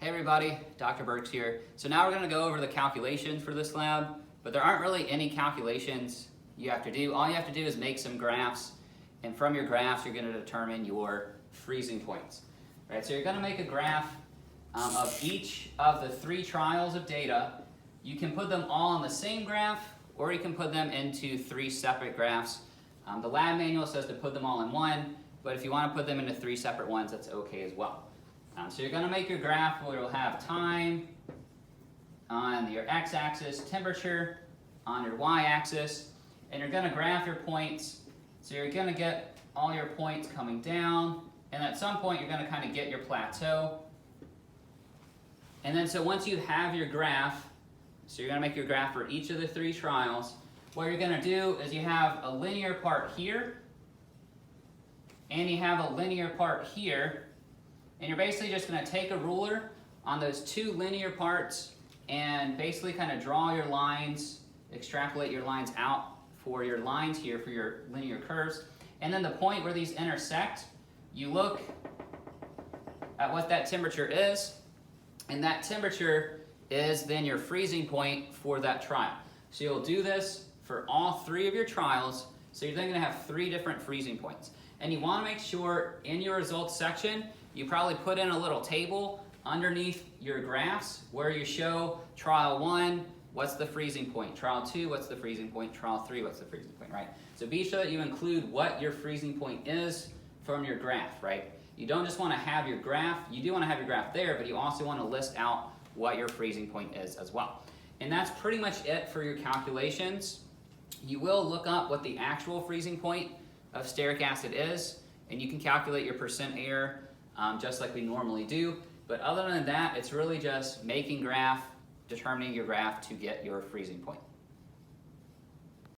Hey everybody, Dr. Burks here. So now we're going to go over the calculations for this lab, but there aren't really any calculations you have to do. All you have to do is make some graphs, and from your graphs you're going to determine your freezing points. Right, so you're going to make a graph of each of the 3 trials of data. You can put them all on the same graph, or you can put them into 3 separate graphs. The lab manual says to put them all in one, but if you want to put them into 3 separate ones, that's okay as well. So you're going to make your graph where you'll have time on your x-axis, temperature on your y-axis, and you're going to graph your points. So you're going to get all your points coming down, and at some point you're going to kind of get your plateau. And then so once you have your graph, so you're going to make your graph for each of the 3 trials, what you're going to do is you have a linear part here, and you have a linear part here. And you're basically just going to take a ruler on those 2 linear parts and basically kind of draw your lines, extrapolate your lines out for your lines here for your linear curves. And then the point where these intersect, you look at what that temperature is, and that temperature is then your freezing point for that trial. So you'll do this for all 3 of your trials, so you're then going to have 3 different freezing points. And you want to make sure in your results section you probably put in a little table underneath your graphs where you show trial 1, what's the freezing point, trial 2, what's the freezing point, trial 3, what's the freezing point, right? So be sure that you include what your freezing point is from your graph, right? You don't just want to have your graph, you do want to have your graph there, but you also want to list out what your freezing point is as well. And that's pretty much it for your calculations. You will look up what the actual freezing point of stearic acid is, and you can calculate your percent error just like we normally do. But other than that, it's really just making graph, determining your graph to get your freezing point.